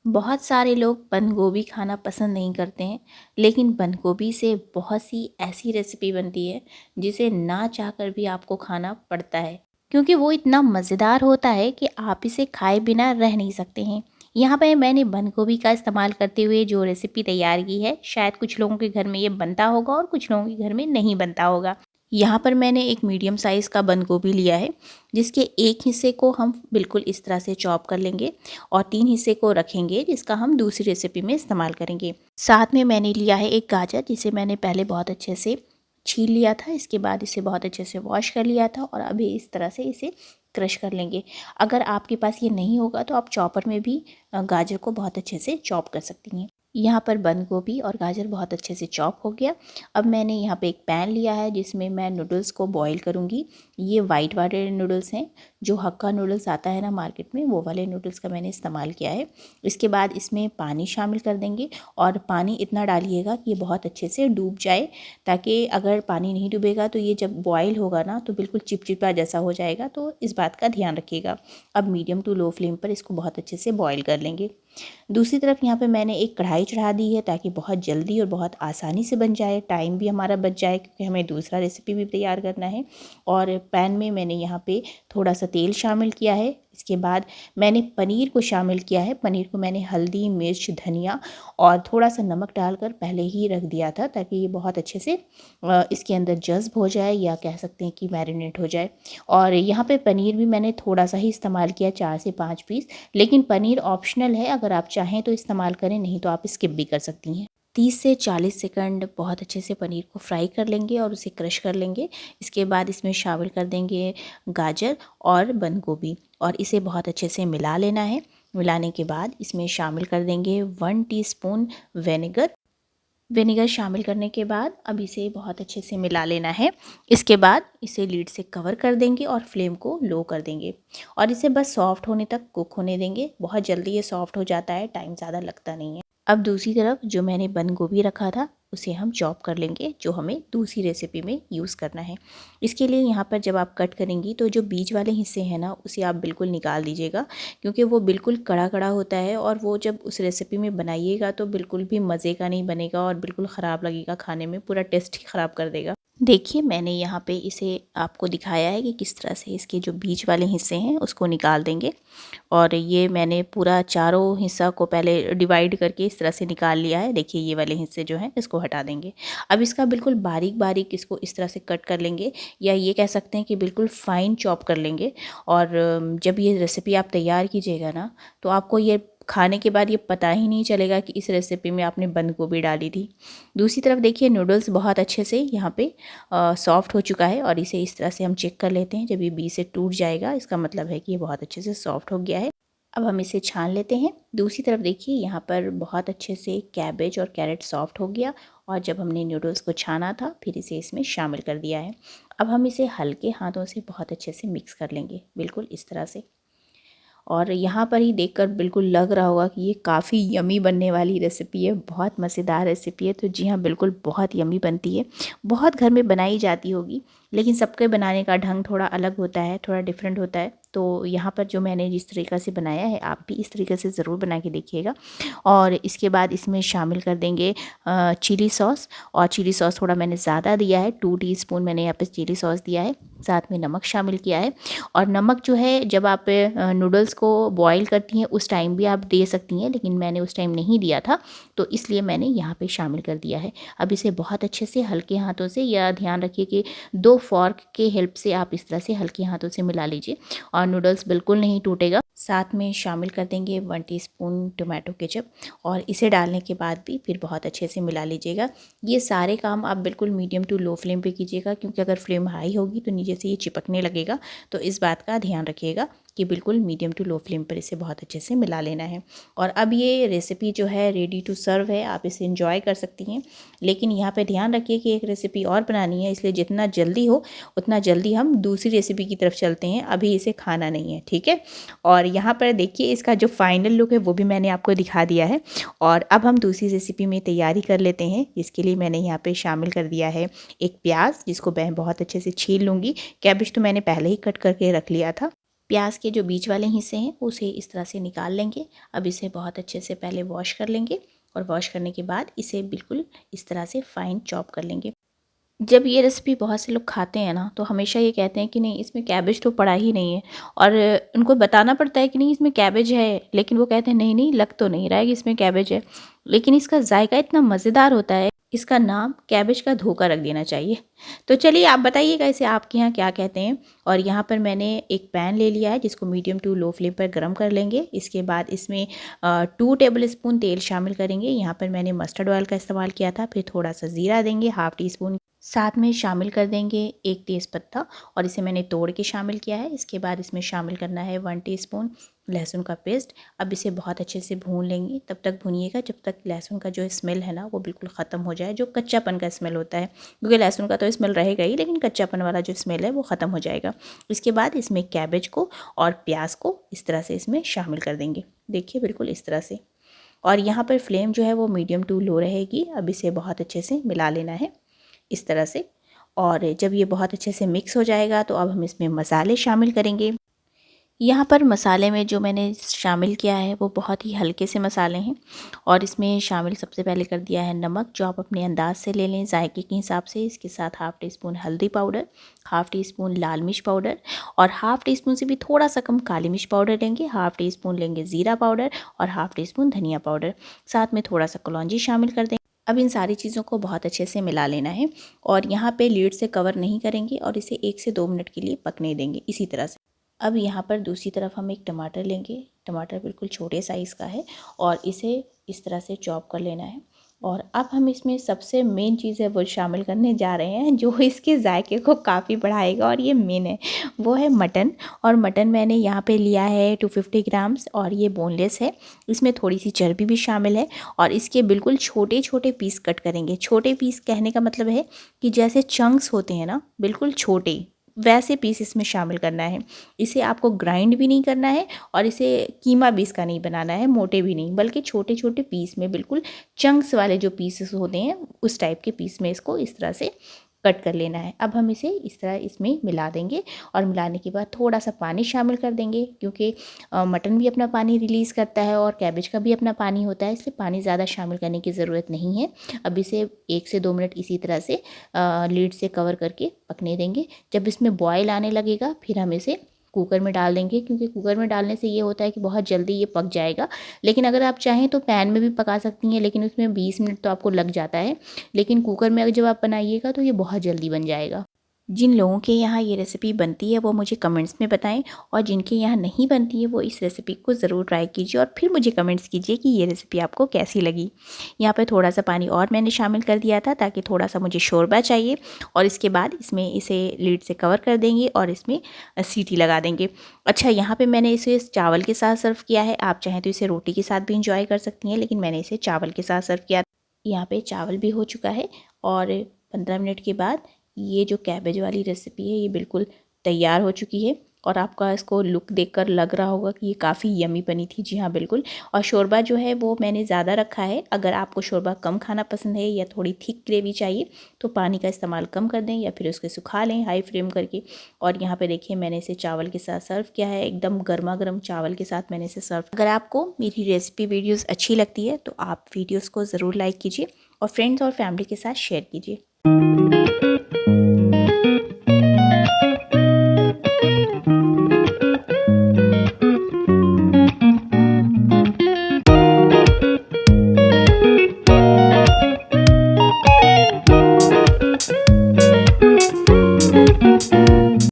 बहुत सारे लोग बंद गोभी खाना पसंद नहीं करते हैं, लेकिन बंद गोभी से बहुत सी ऐसी रेसिपी बनती है जिसे ना चाहकर भी आपको खाना पड़ता है, क्योंकि वो इतना मज़ेदार होता है कि आप इसे खाए बिना रह नहीं सकते हैं। यहाँ पे मैंने बंद गोभी का इस्तेमाल करते हुए जो रेसिपी तैयार की है, शायद कुछ लोगों के घर में ये बनता होगा और कुछ लोगों के घर में नहीं बनता होगा। यहाँ पर मैंने एक मीडियम साइज़ का बंद गोभी लिया है, जिसके एक हिस्से को हम बिल्कुल इस तरह से चॉप कर लेंगे और 3 हिस्से को रखेंगे, जिसका हम दूसरी रेसिपी में इस्तेमाल करेंगे। साथ में मैंने लिया है एक गाजर, जिसे मैंने पहले बहुत अच्छे से छील लिया था। इसके बाद इसे बहुत अच्छे से वॉश कर लिया था और अभी इस तरह से इसे क्रश कर लेंगे। अगर आपके पास ये नहीं होगा तो आप चॉपर में भी गाजर को बहुत अच्छे से चॉप कर सकती हैं। यहाँ पर बंद गोभी और गाजर बहुत अच्छे से चॉप हो गया। अब मैंने यहाँ पे एक पैन लिया है, जिसमें मैं नूडल्स को बॉईल करूँगी। ये वाइट वाले नूडल्स हैं, जो हक्का नूडल्स आता है ना मार्केट में, वो वाले नूडल्स का मैंने इस्तेमाल किया है। इसके बाद इसमें पानी शामिल कर देंगे और पानी इतना डालिएगा कि ये बहुत अच्छे से डूब जाए, ताकि अगर पानी नहीं डूबेगा तो ये जब बॉईल होगा ना तो बिल्कुल चिपचिपा जैसा हो जाएगा, तो इस बात का ध्यान रखिएगा। अब मीडियम टू लो फ्लेम पर इसको बहुत अच्छे से बॉईल कर लेंगे। दूसरी तरफ यहाँ पे मैंने एक कढ़ाई चढ़ा दी है, ताकि बहुत जल्दी और बहुत आसानी से बन जाए, टाइम भी हमारा बच जाए, क्योंकि हमें दूसरा रेसिपी भी तैयार करना है। और पैन में मैंने यहाँ पे थोड़ा सा तेल शामिल किया है। इसके बाद मैंने पनीर को शामिल किया है। पनीर को मैंने हल्दी, मिर्च, धनिया और थोड़ा सा नमक डालकर पहले ही रख दिया था, ताकि ये बहुत अच्छे से इसके अंदर जज़्ब हो जाए, या कह सकते हैं कि मैरिनेट हो जाए। और यहाँ पे पनीर भी मैंने थोड़ा सा ही इस्तेमाल किया, 4 से 5 पीस। लेकिन पनीर ऑप्शनल है, अगर आप चाहें तो इस्तेमाल करें, नहीं तो आप स्किप भी कर सकती हैं। 30 से 40 सेकंड बहुत अच्छे से पनीर को फ्राई कर लेंगे और उसे क्रश कर लेंगे। इसके बाद इसमें शामिल कर देंगे गाजर और बंद गोभी और इसे बहुत अच्छे से मिला लेना है। मिलाने के बाद इसमें शामिल कर देंगे 1 टीस्पून विनेगर। विनेगर शामिल करने के बाद अब इसे बहुत अच्छे से मिला लेना है। इसके बाद इसे लीड से कवर कर देंगे और फ्लेम को लो कर देंगे और इसे बस सॉफ्ट होने तक कुक होने देंगे। बहुत जल्दी ये सॉफ्ट हो जाता है, टाइम ज़्यादा लगता नहीं है। अब दूसरी तरफ जो मैंने बंद गोभी रखा था, उसे हम चॉप कर लेंगे, जो हमें दूसरी रेसिपी में यूज़ करना है। इसके लिए यहाँ पर जब आप कट करेंगी तो जो बीच वाले हिस्से हैं ना, उसे आप बिल्कुल निकाल दीजिएगा, क्योंकि वो बिल्कुल कड़ा कड़ा होता है और वो जब उस रेसिपी में बनाइएगा तो बिल्कुल भी मज़े का नहीं बनेगा और बिल्कुल ख़राब लगेगा खाने में, पूरा टेस्ट ही ख़राब कर देगा। देखिए, मैंने यहाँ पे इसे आपको दिखाया है कि किस तरह से इसके जो बीच वाले हिस्से हैं उसको निकाल देंगे। और ये मैंने पूरा चारों हिस्सा को पहले डिवाइड करके इस तरह से निकाल लिया है। देखिए, ये वाले हिस्से जो हैं इसको हटा देंगे। अब इसका बिल्कुल बारीक बारीक इसको इस तरह से कट कर लेंगे, या ये कह सकते हैं कि बिल्कुल फ़ाइन चॉप कर लेंगे। और जब ये रेसिपी आप तैयार कीजिएगा ना, तो आपको ये खाने के बाद ये पता ही नहीं चलेगा कि इस रेसिपी में आपने बंद गोभी डाली थी। दूसरी तरफ देखिए, नूडल्स बहुत अच्छे से यहाँ पे सॉफ्ट हो चुका है और इसे इस तरह से हम चेक कर लेते हैं। जब ये बीच से टूट जाएगा, इसका मतलब है कि ये बहुत अच्छे से सॉफ्ट हो गया है। अब हम इसे छान लेते हैं। दूसरी तरफ देखिए, यहाँ पर बहुत अच्छे से कैबेज और कैरेट सॉफ्ट हो गया और जब हमने नूडल्स को छाना था, फिर इसे इसमें शामिल कर दिया है। अब हम इसे हल्के हाथों से बहुत अच्छे से मिक्स कर लेंगे, बिल्कुल इस तरह से। और यहाँ पर ही देखकर बिल्कुल लग रहा होगा कि ये काफ़ी यमी बनने वाली रेसिपी है, बहुत मज़ेदार रेसिपी है। तो जी हाँ, बिल्कुल बहुत यमी बनती है, बहुत घर में बनाई जाती होगी, लेकिन सबके बनाने का ढंग थोड़ा अलग होता है, थोड़ा डिफरेंट होता है। तो यहाँ पर जो मैंने जिस तरीक़ा से बनाया है, आप भी इस तरीके से ज़रूर बना के देखिएगा। और इसके बाद इसमें शामिल कर देंगे चिली सॉस। और चिली सॉस थोड़ा मैंने ज़्यादा दिया है, 2 टीस्पून मैंने यहाँ पे चिली सॉस दिया है। साथ में नमक शामिल किया है। और नमक जो है, जब आप नूडल्स को बॉईल करती हैं उस टाइम भी आप दे सकती हैं, लेकिन मैंने उस टाइम नहीं दिया था, तो इसलिए मैंने यहाँ पे शामिल कर दिया है। अब इसे बहुत अच्छे से हल्के हाथों से, या ध्यान रखिए कि 2 फॉर्क के हेल्प से आप इस तरह से हल्के हाथों से मिला लीजिए और नूडल्स बिल्कुल नहीं टूटेगा। साथ में शामिल कर देंगे 1 टीस्पून टोमेटो केचप और इसे डालने के बाद भी फिर बहुत अच्छे से मिला लीजिएगा। ये सारे काम आप बिल्कुल मीडियम टू लो फ्लेम पे कीजिएगा, क्योंकि अगर फ्लेम हाई होगी तो नीचे से ये चिपकने लगेगा। तो इस बात का ध्यान रखिएगा कि बिल्कुल मीडियम टू लो फ्लेम पर इसे बहुत अच्छे से मिला लेना है। और अब ये रेसिपी जो है रेडी टू सर्व है, आप इसे एंजॉय कर सकती हैं। लेकिन यहाँ पे ध्यान रखिए कि एक रेसिपी और बनानी है, इसलिए जितना जल्दी हो उतना जल्दी हम दूसरी रेसिपी की तरफ चलते हैं, अभी इसे खाना नहीं है, ठीक है। और यहाँ पर देखिए, इसका जो फाइनल लुक है वो भी मैंने आपको दिखा दिया है। और अब हम दूसरी रेसिपी में तैयारी कर लेते हैं, जिसके लिए मैंने यहाँ पे शामिल कर दिया है एक प्याज, जिसको मैं बहुत अच्छे से छील लूँगी। कैबेज तो मैंने पहले ही कट करके रख लिया था। प्याज के जो बीच वाले हिस्से हैं उसे इस तरह से निकाल लेंगे। अब इसे बहुत अच्छे से पहले वॉश कर लेंगे और वॉश करने के बाद इसे बिल्कुल इस तरह से फाइन चॉप कर लेंगे। जब ये रेसिपी बहुत से लोग खाते हैं ना, तो हमेशा ये कहते हैं कि नहीं इसमें कैबेज तो पड़ा ही नहीं है, और उनको बताना पड़ता है कि नहीं इसमें कैबेज है, लेकिन वो कहते हैं नहीं नहीं लग तो नहीं रहा है कि इसमें कैबेज है, लेकिन इसका जायका इतना मज़ेदार होता है, इसका नाम कैबेज का धोखा रख देना चाहिए। तो चलिए आप बताइएगा इसे आपके यहाँ क्या कहते हैं। और यहाँ पर मैंने एक पैन ले लिया है जिसको मीडियम टू लो फ्लेम पर गर्म कर लेंगे। इसके बाद इसमें 2 टेबल स्पून तेल शामिल करेंगे। यहाँ पर मैंने मस्टर्ड ऑयल का इस्तेमाल किया था। फिर थोड़ा सा ज़ीरा देंगे, हाफ़ टी स्पून, साथ में शामिल कर देंगे 1 तेज़पत्ता और इसे मैंने तोड़ के शामिल किया है। इसके बाद इसमें शामिल करना है 1 टीस्पून लहसुन का पेस्ट। अब इसे बहुत अच्छे से भून लेंगे। तब तक भूनिएगा जब तक लहसुन का जो स्मेल है ना वो बिल्कुल ख़त्म हो जाए, जो कच्चापन का स्मेल होता है, क्योंकि लहसुन का तो स्मेल रहेगा ही, लेकिन कच्चापन वाला जो स्मेल है वो ख़त्म हो जाएगा। इसके बाद इसमें कैबेज को और प्याज को इस तरह से इसमें शामिल कर देंगे। देखिए बिल्कुल इस तरह से, और यहाँ पर फ्लेम जो है वो मीडियम टू लो रहेगी। अब इसे बहुत अच्छे से मिला लेना है इस तरह से। और जब ये बहुत अच्छे से मिक्स हो जाएगा तो अब हम इसमें मसाले शामिल करेंगे। यहाँ पर मसाले में जो मैंने शामिल किया है वो बहुत ही हल्के से मसाले हैं, और इसमें शामिल सबसे पहले कर दिया है नमक, जो आप अपने अंदाज से ले लें जायके के हिसाब से। इसके साथ हाफ़ टी स्पून हल्दी पाउडर, हाफ़ टी स्पून लाल मिर्च पाउडर, और हाफ़ टी स्पून से भी थोड़ा सा कम काली मिर्च पाउडर लेंगे। हाफ़ टी स्पून लेंगे ज़ीरा पाउडर और हाफ़ टी स्पून धनिया पाउडर, साथ में थोड़ा सा कलौंजी शामिल कर देंगे। अब इन सारी चीज़ों को बहुत अच्छे से मिला लेना है, और यहाँ पे लीड से कवर नहीं करेंगे और इसे 1 से 2 मिनट के लिए पकने देंगे इसी तरह से। अब यहाँ पर दूसरी तरफ हम एक टमाटर लेंगे। टमाटर बिल्कुल छोटे साइज़ का है और इसे इस तरह से चॉप कर लेना है। और अब हम इसमें सबसे मेन चीज़ है वो शामिल करने जा रहे हैं, जो इसके जायके को काफ़ी बढ़ाएगा, और ये मेन है, वो है मटन। और मटन मैंने यहाँ पे लिया है 250 ग्राम्स, और ये बोनलेस है। इसमें थोड़ी सी चर्बी भी शामिल है, और इसके बिल्कुल छोटे छोटे पीस कट करेंगे। छोटे पीस कहने का मतलब है कि जैसे चंक्स होते हैं ना, बिल्कुल छोटे, वैसे पीस इसमें शामिल करना है। इसे आपको ग्राइंड भी नहीं करना है, और इसे कीमा भी इसका नहीं बनाना है, मोटे भी नहीं, बल्कि छोटे छोटे पीस में, बिल्कुल चंक्स वाले जो पीसेस होते हैं उस टाइप के पीस में इसको इस तरह से कट कर लेना है। अब हम इसे इस तरह इसमें मिला देंगे, और मिलाने के बाद थोड़ा सा पानी शामिल कर देंगे, क्योंकि मटन भी अपना पानी रिलीज़ करता है और कैबेज का भी अपना पानी होता है, इसलिए पानी ज़्यादा शामिल करने की ज़रूरत नहीं है। अब इसे 1 से 2 मिनट इसी तरह से लीड से कवर करके पकने देंगे। जब इसमें बॉयल आने लगेगा फिर हम इसे कुकर में डाल देंगे, क्योंकि कुकर में डालने से ये होता है कि बहुत जल्दी ये पक जाएगा। लेकिन अगर आप चाहें तो पैन में भी पका सकती हैं, लेकिन उसमें 20 मिनट तो आपको लग जाता है। लेकिन कुकर में अगर जब आप बनाइएगा तो ये बहुत जल्दी बन जाएगा। जिन लोगों के यहाँ ये रेसिपी बनती है वो मुझे कमेंट्स में बताएं, और जिनके यहाँ नहीं बनती है वो इस रेसिपी को ज़रूर ट्राई कीजिए, और फिर मुझे कमेंट्स कीजिए कि ये रेसिपी आपको कैसी लगी। यहाँ पे थोड़ा सा पानी और मैंने शामिल कर दिया था, ताकि थोड़ा सा मुझे शोरबा चाहिए, और इसके बाद इसमें इसे लीड से कवर कर देंगे और इसमें सीटी लगा देंगे। अच्छा, यहाँ पर मैंने इसे चावल के साथ सर्व किया है। आप चाहें तो इसे रोटी के साथ भी इंजॉय कर सकती हैं, लेकिन मैंने इसे चावल के साथ सर्व किया। यहाँ पे चावल भी हो चुका है, और 15 मिनट के बाद ये जो कैबेज वाली रेसिपी है ये बिल्कुल तैयार हो चुकी है, और आपका इसको लुक देखकर लग रहा होगा कि ये काफ़ी यमी बनी थी। जी हाँ बिल्कुल। और शोरबा जो है वो मैंने ज़्यादा रखा है। अगर आपको शोरबा कम खाना पसंद है या थोड़ी थिक ग्रेवी चाहिए तो पानी का इस्तेमाल कम कर दें, या फिर उसके सुखा लें हाई फ्लेम करके। और यहाँ पे देखिए मैंने इसे चावल के साथ सर्व किया है, एकदम गर्मा गर्म चावल के साथ मैंने इसे सर्व। अगर आपको मेरी रेसिपी वीडियोज़ अच्छी लगती है तो आप वीडियोज़ को ज़रूर लाइक कीजिए और फ्रेंड्स और फैमिली के साथ शेयर कीजिए।